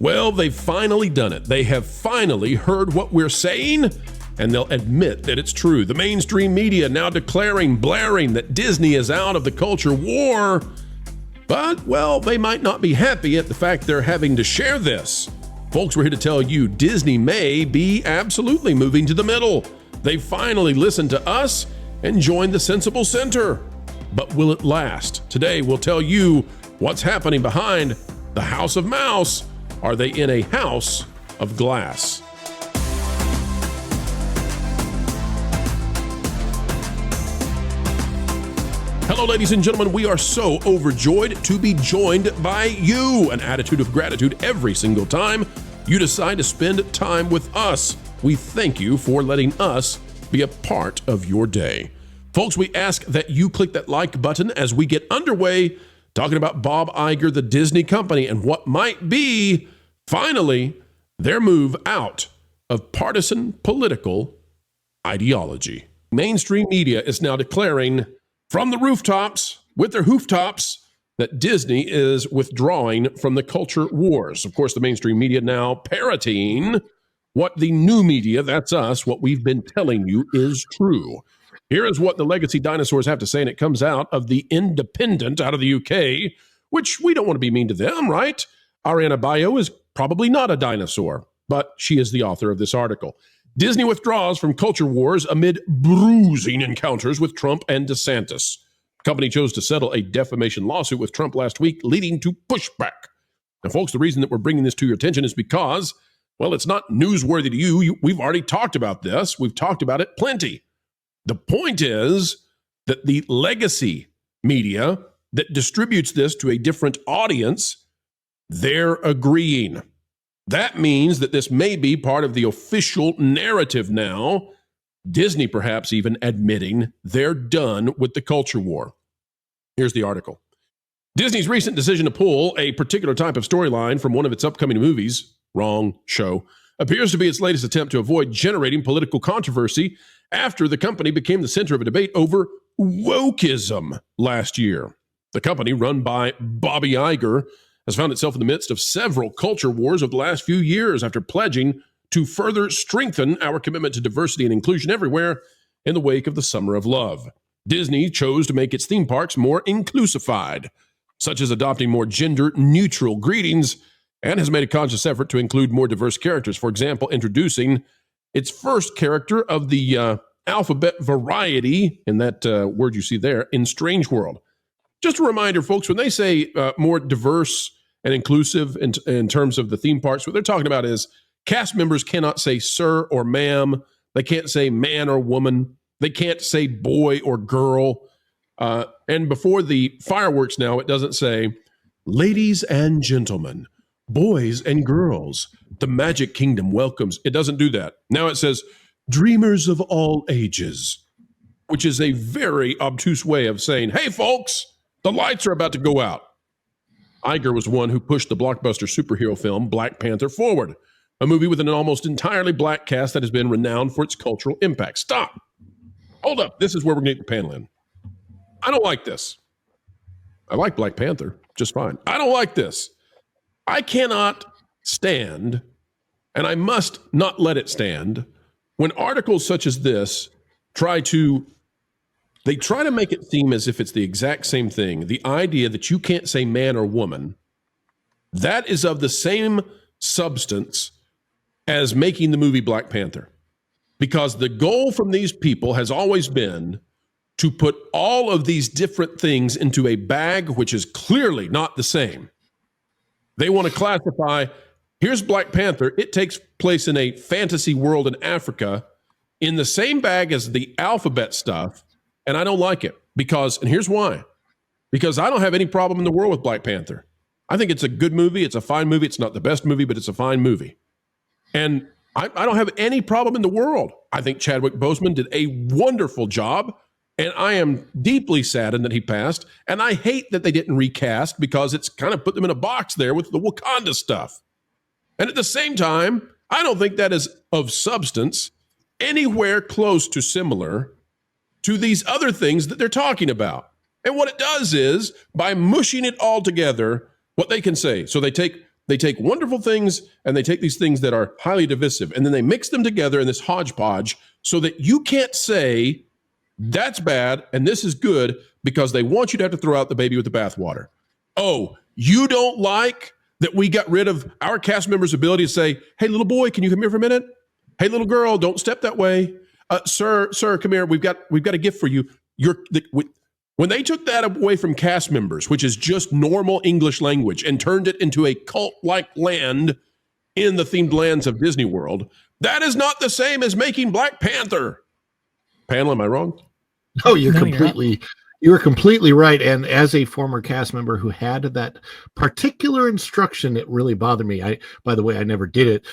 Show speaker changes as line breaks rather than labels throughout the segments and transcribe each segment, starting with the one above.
Well, they've finally done it. They have finally heard what we're saying, and they'll admit that it's true. The mainstream media now blaring that Disney is out of the culture war. But, well, they might not be happy at the fact they're having to share this. Folks, we're here to tell you Disney may be absolutely moving to the middle. They finally listened to us and joined the sensible center. But will it last? Today, we'll tell you what's happening behind the House of Mouse. Are they in a house of glass? Hello, ladies and gentlemen. We are so overjoyed to be joined by you. An attitude of gratitude every single time you decide to spend time with us. We thank you for letting us be a part of your day. Folks, we ask that you click that like button as we get underway talking about Bob Iger, the Disney company, and what might be, finally, their move out of partisan political ideology. Mainstream media is now declaring from the rooftops, with their hooftops, that Disney is withdrawing from the culture wars. Of course, the mainstream media now parroting what the new media, that's us, what we've been telling you is true. Here is what the legacy dinosaurs have to say, and it comes out of The Independent out of the UK, which we don't want to be mean to them, right? Ariana Bayo is probably not a dinosaur, but she is the author of this article. Disney withdraws from culture wars amid bruising encounters with Trump and DeSantis. The company chose to settle a defamation lawsuit with Trump last week, leading to pushback. Now, folks, the reason that we're bringing this to your attention is because, well, it's not newsworthy to you. We've already talked about this. We've talked about it plenty. The point is that the legacy media that distributes this to a different audience, they're agreeing. That means that this may be part of the official narrative now. Disney perhaps even admitting they're done with the culture war. Here's the article. Disney's recent decision to pull a particular type of storyline from one of its upcoming movies, wrong show, appears to be its latest attempt to avoid generating political controversy after the company became the center of a debate over wokeism last year. The company, run by Bobby Iger, has found itself in the midst of several culture wars of the last few years after pledging to further strengthen our commitment to diversity and inclusion everywhere in the wake of the Summer of Love. Disney chose to make its theme parks more inclusified, such as adopting more gender-neutral greetings, and has made a conscious effort to include more diverse characters. For example, introducing its first character of the alphabet variety, in that word you see there, in Strange World. Just a reminder, folks, when they say more diverse and inclusive in terms of the theme parks, what they're talking about is cast members cannot say sir or ma'am. They can't say man or woman. They can't say boy or girl. And before the fireworks now, it doesn't say ladies and gentlemen, boys and girls, the Magic Kingdom welcomes. It doesn't do that. Now it says dreamers of all ages, which is a very obtuse way of saying, hey, folks, the lights are about to go out. Iger was one who pushed the blockbuster superhero film Black Panther forward, a movie with an almost entirely black cast that has been renowned for its cultural impact. Stop. Hold up. This is where we're going to get the panel in. I don't like this. I like Black Panther just fine. I don't like this. I cannot stand, and I must not let it stand, when articles such as this try to make it seem as if it's the exact same thing. The idea that you can't say man or woman, that is of the same substance as making the movie Black Panther. Because the goal from these people has always been to put all of these different things into a bag which is clearly not the same. They want to classify, here's Black Panther. It takes place in a fantasy world in Africa in the same bag as the alphabet stuff. And I don't like it and here's why. Because I don't have any problem in the world with Black Panther. I think it's a good movie. It's a fine movie. It's not the best movie, but it's a fine movie. And I don't have any problem in the world. I think Chadwick Boseman did a wonderful job. And I am deeply saddened that he passed. And I hate that they didn't recast because it's kind of put them in a box there with the Wakanda stuff. And at the same time, I don't think that is of substance anywhere close to similar to these other things that they're talking about. And what it does is, by mushing it all together, what they can say. So they take They take wonderful things and they take these things that are highly divisive and then they mix them together in this hodgepodge so that you can't say that's bad and this is good because they want you to have to throw out the baby with the bathwater. Oh, you don't like that we got rid of our cast members' ability to say, hey, little boy, can you come here for a minute? Hey, little girl, don't step that way. Sir, come here. We've got a gift for you. When they took that away from cast members, which is just normal English language, and turned it into a cult-like land in the themed lands of Disney World, that is not the same as making Black Panther. Panel, am I wrong?
No, you were completely right. And as a former cast member who had that particular instruction, it really bothered me. By the way, I never did it.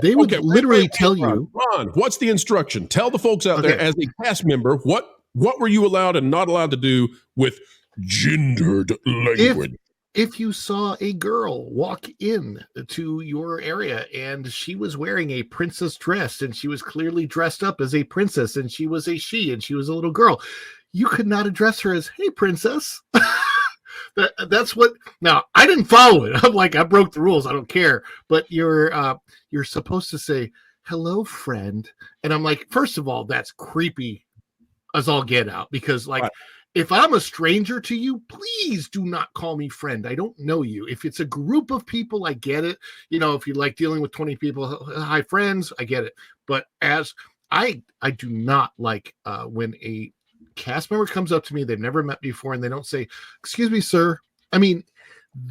They would literally tell you,
Ron, what's the instruction? Tell the folks out there, as a cast member, what were you allowed and not allowed to do with gendered language?
If you saw a girl walk in to your area and she was wearing a princess dress and she was clearly dressed up as a princess and she was a she and she was a little girl, you could not address her as, hey, princess. That's what. Now, I didn't follow it. I'm like, I broke the rules. I don't care. But you're supposed to say, hello, friend. And I'm like, first of all, that's creepy as all get out, because like, if I'm a stranger to you, please do not call me friend. I don't know you. If it's a group of people, I get it. You know, if you like dealing with 20 people, hi friends, I get it. But as I do not like when a cast member comes up to me, they've never met before, and they don't say, excuse me, sir. I mean,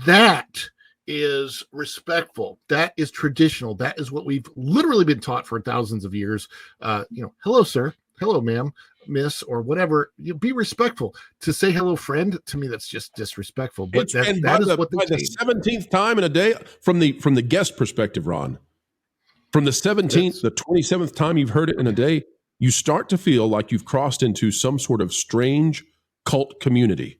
that is respectful. That is traditional. That is what we've literally been taught for thousands of years. Hello, sir. Hello, ma'am, miss, or whatever. You be respectful. To say hello, friend, to me, that's just disrespectful. But that is what
by the 17th time in a day, from the guest perspective, Ron, from the 17th, the 27th time you've heard it in a day, you start to feel like you've crossed into some sort of strange cult community.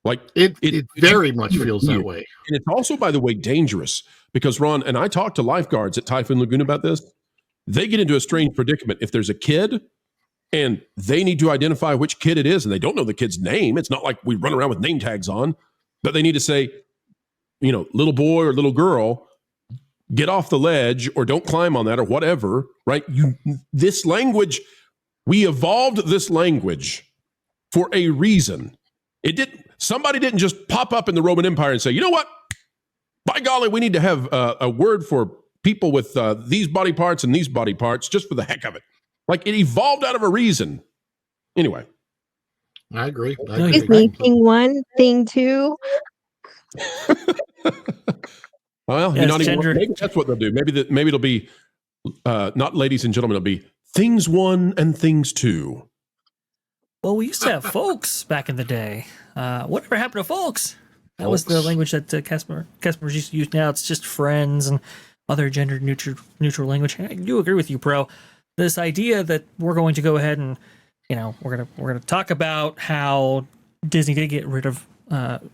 Like
it very much feels that way.
And it's also, by the way, dangerous because, Ron, and I talked to lifeguards at Typhoon Lagoon about this. They get into a strange predicament. If there's a kid and they need to identify which kid it is and they don't know the kid's name, it's not like we run around with name tags on, but they need to say, little boy or little girl, get off the ledge or don't climb on that or whatever, right? This language, we evolved this language for a reason. Somebody didn't just pop up in the Roman Empire and say, you know what? By golly, we need to have a word for people with these body parts and these body parts just for the heck of it. Like it evolved out of a reason. Anyway.
I agree.
Excuse me, thing one, thing two.
Well, maybe that's what they'll do. Maybe it'll be not ladies and gentlemen, it'll be things one and things two.
Well, we used to have folks back in the day. Whatever happened to folks? That was the language that customers used to use. Now it's just friends and other gender neutral language. I do agree with you, Pro. This idea that we're going to go ahead and, we're gonna talk about how Disney did get rid of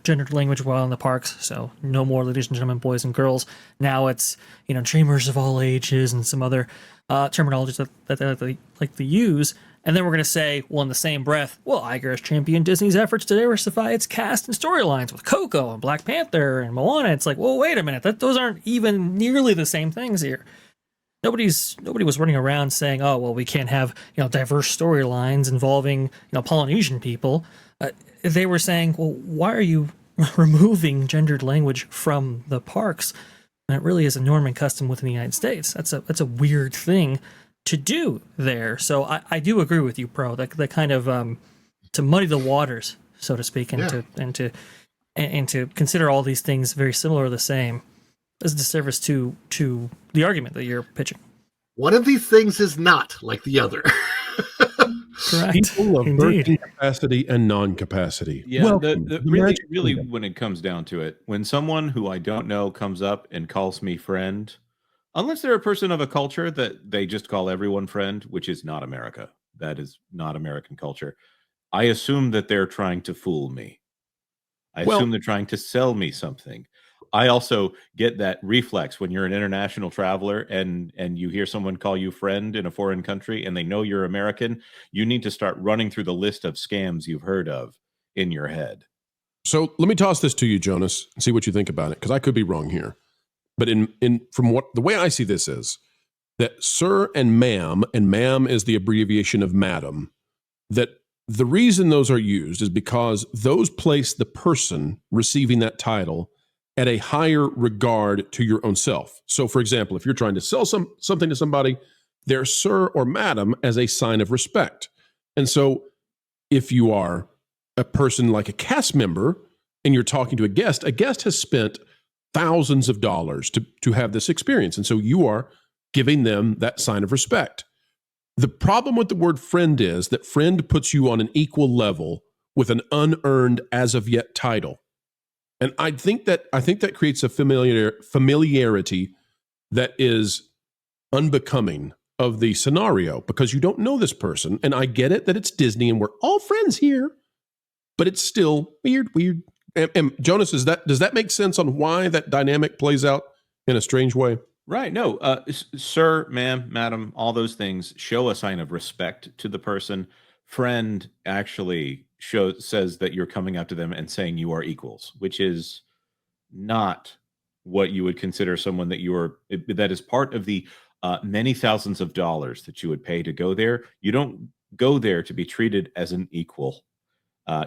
gendered language while in the parks. So no more ladies and gentlemen, boys and girls. Now it's dreamers of all ages and some other terminologies that they like to use. And then we're going to say, well, in the same breath, well, Iger has championed Disney's efforts to diversify its cast and storylines with Kocho and Black Panther and Moana. It's like, well, wait a minute, those aren't even nearly the same things here. Nobody was running around saying, oh, well, we can't have diverse storylines involving Polynesian people. They were saying, well, why are you removing gendered language from the parks? And it really is a norm and custom within the United States. That's a weird thing to do there. So I do agree with you, Pro. That kind of to muddy the waters, so to speak, and to consider all these things very similar or the same is a disservice to the argument that you're pitching.
One of these things is not like the other.
Correct.
People of birthing capacity and non-capacity.
Yeah, really, when it comes down to it, when someone who I don't know comes up and calls me friend, unless they're a person of a culture that they just call everyone friend, which is not America. That is not American culture. I assume that they're trying to fool me. I assume they're trying to sell me something. I also get that reflex when you're an international traveler and you hear someone call you friend in a foreign country and they know you're American, you need to start running through the list of scams you've heard of in your head.
So let me toss this to you, Jonas, and see what you think about it, because I could be wrong here. But from what the way I see this is that sir and ma'am is the abbreviation of madam, that the reason those are used is because those place the person receiving that title at a higher regard to your own self. So, for example, if you're trying to sell something to somebody, they're sir or madam as a sign of respect. And so if you are a person like a cast member and you're talking to a guest has spent thousands of dollars to have this experience. And so you are giving them that sign of respect. The problem with the word friend is that friend puts you on an equal level with an unearned as of yet title. And I think that creates a familiarity that is unbecoming of the scenario because you don't know this person. And I get it that it's Disney and we're all friends here, but it's still weird. And Jonas, does that make sense on why that dynamic plays out in a strange way?
Right. No, sir, ma'am, madam, all those things show a sign of respect to the person. Friend actually says that you're coming up to them and saying you are equals, which is not what you would consider someone that is part of the many thousands of dollars that you would pay to go there. You don't go there to be treated as an equal.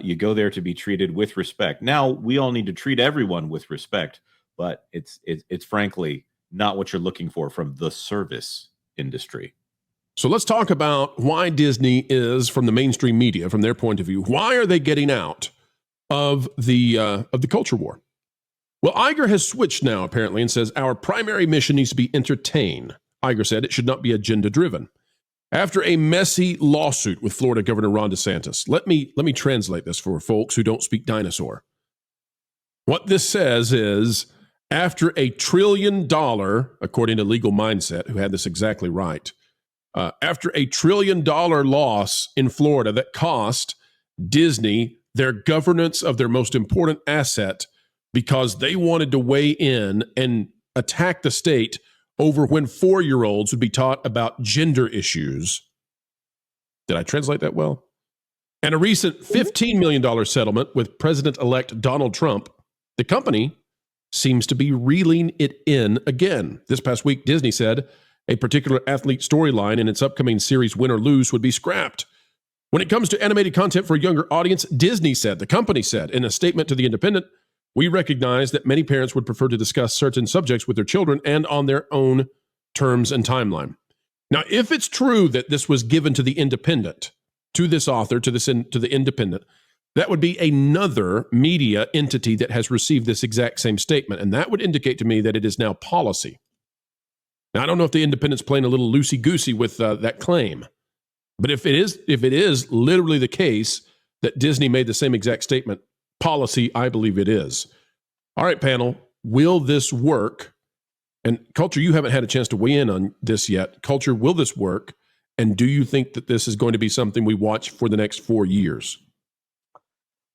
You go there to be treated with respect. Now, we all need to treat everyone with respect, but it's frankly not what you're looking for from the service industry.
So let's talk about why Disney is, from the mainstream media, from their point of view, why are they getting out of the culture war? Well, Iger has switched now, apparently, and says our primary mission needs to be entertain. Iger said it should not be agenda-driven. After a messy lawsuit with Florida Governor Ron DeSantis, let me translate this for folks who don't speak dinosaur. What this says is, after $1 trillion, according to Legal Mindset, who had this exactly right, after $1 trillion loss in Florida that cost Disney their governance of their most important asset because they wanted to weigh in and attack the state over when 4-year-olds would be taught about gender issues. Did I translate that well? And a recent $15 million settlement with President-elect Donald Trump, the company seems to be reeling it in again. This past week, Disney said a particular athlete storyline in its upcoming series Win or Lose would be scrapped. When it comes to animated content for a younger audience, the company said in a statement to The Independent, we recognize that many parents would prefer to discuss certain subjects with their children and on their own terms and timeline. Now, if it's true that this was given to The Independent, to this author, to The Independent, that would be another media entity that has received this exact same statement, and that would indicate to me that it is now policy. Now, I don't know if The Independent's playing a little loosey-goosey with that claim, but if it is literally the case that Disney made the same exact statement, policy, I believe it is. All right, panel, will this work? And Culture, you haven't had a chance to weigh in on this yet. Culture, will this work? And do you think that this is going to be something we watch for the next 4 years?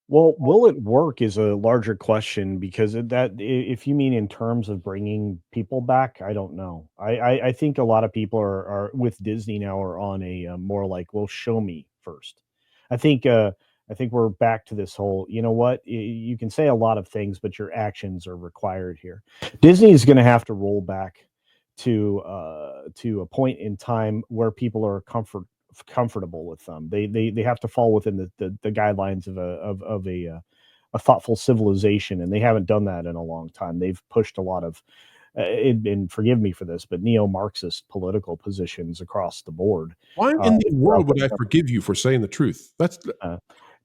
Well, will it work is a larger question because if you mean in terms of bringing people back, I don't know. I think a lot of people are with Disney now are on a more like, well, show me first. I think we're back to this whole, you know what, you can say a lot of things, but your actions are required here. Disney is going to have to roll back to a point in time where people are comfortable with them. They have to fall within the guidelines of a thoughtful civilization, and they haven't done that in a long time. They've pushed a lot of and forgive me for this, but neo-Marxist political positions across the board.
Why in the world would I forgive you for saying the truth? That's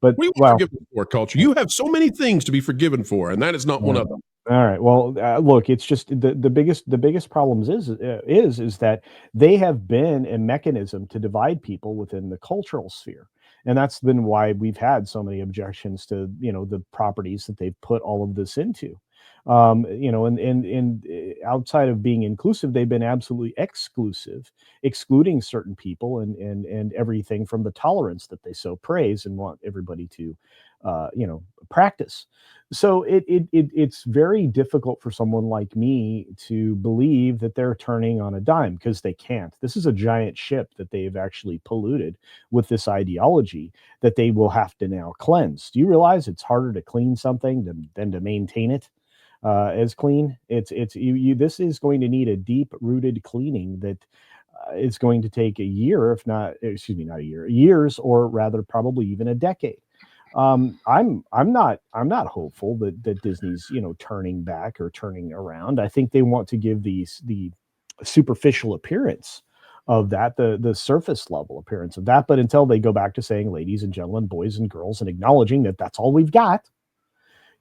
but
what are you forgiven for, Culture? You have so many things to be forgiven for, and that is not one of them.
All right. Well, look, it's just the biggest problems is that they have been a mechanism to divide people within the cultural sphere. And that's been why we've had so many objections to, the properties that they've put all of this into. And outside of being inclusive, they've been absolutely exclusive, excluding certain people and everything from the tolerance that they so praise and want everybody to, practice. So it's very difficult for someone like me to believe that they're turning on a dime because they can't. This is a giant ship that they've actually polluted with this ideology that they will have to now cleanse. Do you realize it's harder to clean something than to maintain it? as clean. It's you. This is going to need a deep rooted cleaning that is going to take a year, if not, excuse me, not a year, years, or rather, probably even a decade. I'm not hopeful that Disney's turning back or turning around. I think they want to give the superficial appearance of that, the surface level appearance of that. But until they go back to saying ladies and gentlemen, boys and girls, and acknowledging that that's all we've got,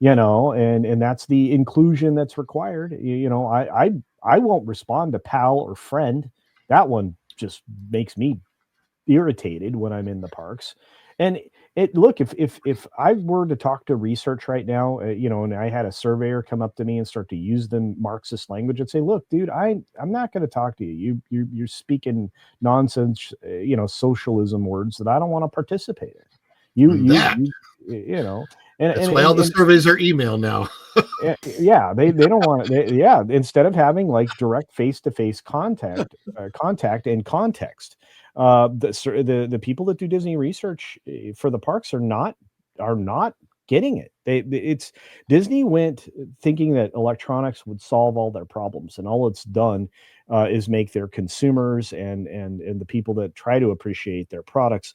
and that's the inclusion that's required. I won't respond to pal or friend. That one just makes me irritated when I'm in the parks. And look, if I were to talk to research right now, and I had a surveyor come up to me and start to use the Marxist language and say, "Look, dude, I'm not going to talk to you. You're speaking nonsense, socialism words that I don't want to participate in."
That's why all the surveys are email now.
Yeah, they don't want it. Yeah, instead of having like direct face-to-face contact and context. The people that do Disney research for the parks are not getting it. It's Disney went thinking that electronics would solve all their problems, and all it's done is make their consumers and the people that try to appreciate their products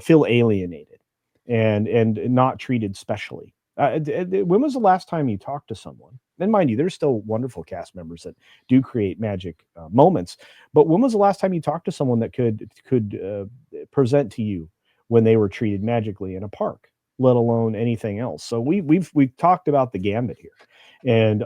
feel alienated and not treated specially. When was the last time you talked to someone? And mind you, there's still wonderful cast members that do create magic moments. But when was the last time you talked to someone that could present to you when they were treated magically in a park, let alone anything else? So we've talked about the gambit here. And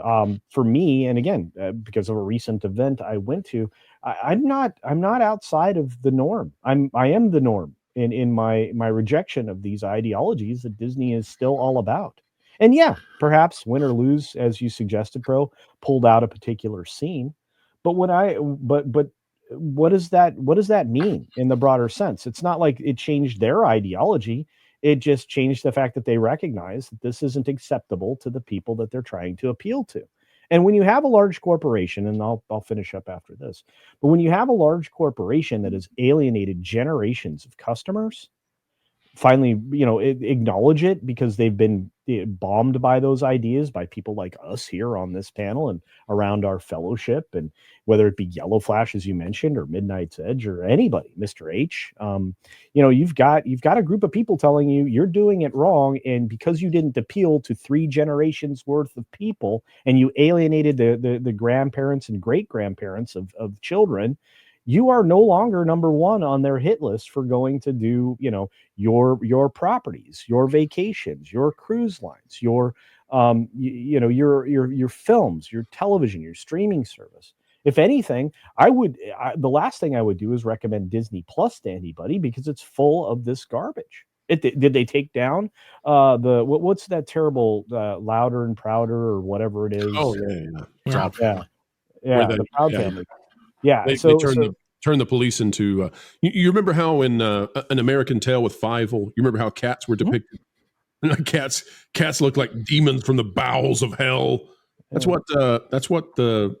for me, and again, because of a recent event I went to, I'm not outside of the norm. I am the norm in my rejection of these ideologies that Disney is still all about. And yeah, perhaps win or lose, as you suggested, Pro, pulled out a particular scene. But but what does that mean in the broader sense? It's not like it changed their ideology. It just changed the fact that they recognize that this isn't acceptable to the people that they're trying to appeal to. And when you have a large corporation, and I'll finish up after this, but when you have a large corporation that has alienated generations of customers, finally, acknowledge it because they've been bombed by those ideas by people like us here on this panel and around our fellowship, and whether it be Yellow Flash, as you mentioned, or Midnight's Edge, or anybody, Mr. H. You've got a group of people telling you you're doing it wrong, and because you didn't appeal to 3 generations worth of people and you alienated the grandparents and great grandparents of children, you are no longer number one on their hit list for going to do, your properties, your vacations, your cruise lines, your films, your television, your streaming service. If anything, the last thing I would do is recommend Disney Plus to anybody, because it's full of this garbage. Did they take down what's that terrible Louder and Prouder or whatever it is?
Oh yeah. Proud Family.
Yeah, the Proud Family. Yeah,
they turn the police into. You remember how in An American Tale with Fievel, you remember how cats were depicted? Cats look like demons from the bowels of hell. That's what the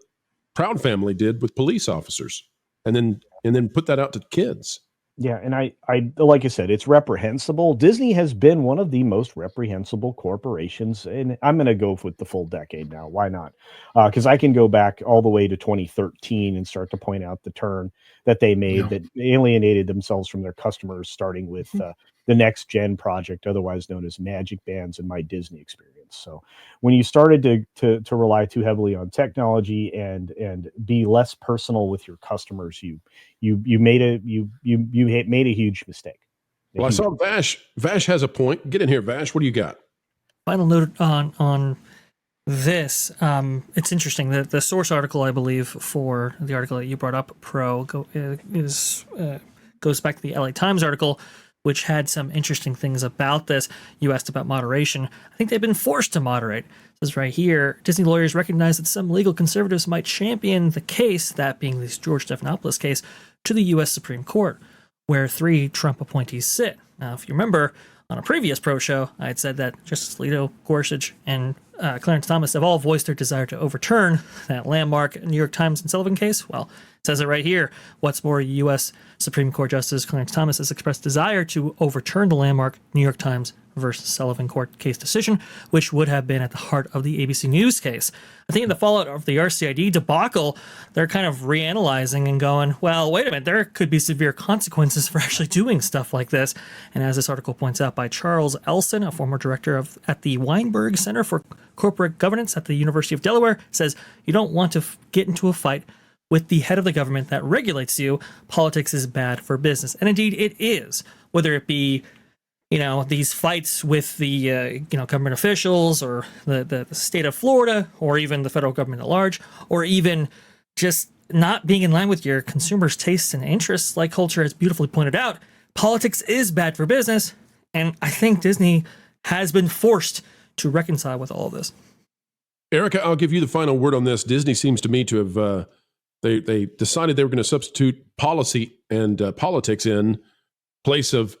Proud Family did with police officers, and then put that out to kids.
Yeah, and I like I said, it's reprehensible. Disney has been one of the most reprehensible corporations, and I'm going to go with the full decade now. Why not? Because I can go back all the way to 2013 and start to point out the turn that they made that alienated themselves from their customers, starting with the Next Gen project, otherwise known as Magic Bands, and My Disney Experience. So when you started to rely too heavily on technology and be less personal with your customers, you made a huge mistake.
Well, I saw Vash. Vash has a point. Get in here, Vash. What do you got?
Final note on this. It's interesting that the source article, I believe, for the article that you brought up, Pro, goes back to the LA Times article, which had some interesting things about this. You asked about moderation. I think they've been forced to moderate. It says right here, Disney lawyers recognize that some legal conservatives might champion the case, that being this George Stephanopoulos case, to the U.S. Supreme Court, where 3 Trump appointees sit. Now, if you remember, on a previous Pro show, I had said that Justice Alito, Gorsuch, and Clarence Thomas have all voiced their desire to overturn that landmark New York Times and Sullivan case. Well, it says it right here. What's more, U.S. Supreme Court Justice Clarence Thomas has expressed desire to overturn the landmark New York Times versus Sullivan court case decision, which would have been at the heart of the ABC News case. I think in the fallout of the RCID debacle, they're kind of reanalyzing and going, well, wait a minute, there could be severe consequences for actually doing stuff like this. And as this article points out by Charles Elson, a former director at the Weinberg Center for Corporate Governance at the University of Delaware, says you don't want to get into a fight with the head of the government that regulates you. Politics is bad for business. And indeed it is, whether it be these fights with the government officials or the state of Florida or even the federal government at large, or even just not being in line with your consumers' tastes and interests, like Culture has beautifully pointed out. Politics is bad for business, and I think Disney has been forced to reconcile with all of this.
Erica, I'll give you the final word on this. Disney seems to me to have they decided they were going to substitute policy and politics in place of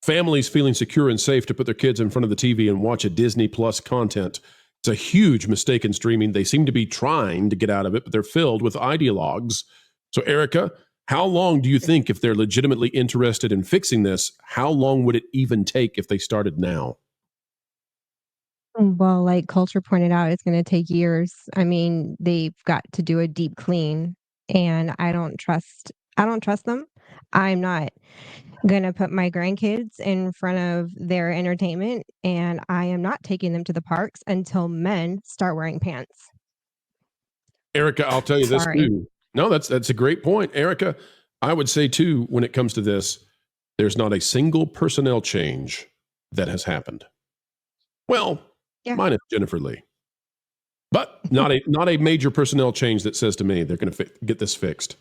families feeling secure and safe to put their kids in front of the TV and watch a Disney Plus content. It's a huge mistake in streaming. They seem to be trying to get out of it, but they're filled with ideologues. So, Erica, how long do you think, if they're legitimately interested in fixing this, how long would it even take if they started now?
Well, like Culture pointed out, it's going to take years. I mean, they've got to do a deep clean, and I don't trust them. I'm not going to put my grandkids in front of their entertainment, and I am not taking them to the parks until men start wearing pants.
Erica, I'll tell you this
Sorry.
too. No, that's a great point. Erica, I would say too, when it comes to this, there's not a single personnel change that has happened. Well,
Yeah.
minus Jennifer Lee. But not a major personnel change that says to me they're going to get this fixed.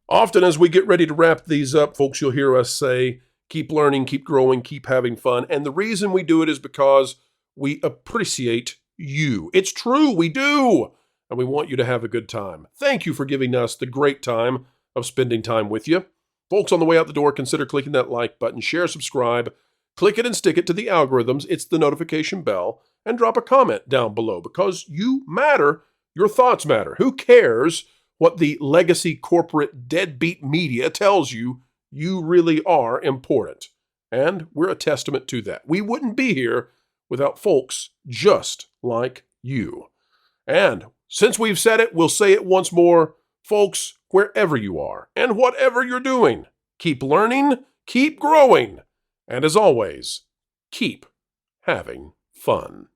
Often as we get ready to wrap these up, folks, you'll hear us say, keep learning, keep growing, keep having fun. And the reason we do it is because we appreciate you. It's true, we do. And we want you to have a good time. Thank you for giving us the great time of spending time with you. Folks, on the way out the door, consider clicking that like button, share, subscribe, click it and stick it to the algorithms. It's the notification bell, and drop a comment down below because you matter. Your thoughts matter. Who cares what the legacy corporate deadbeat media tells you? You really are important. And we're a testament to that. We wouldn't be here without folks just like you. And since we've said it, we'll say it once more. Folks, wherever you are and whatever you're doing, keep learning, keep growing, and as always, keep having fun.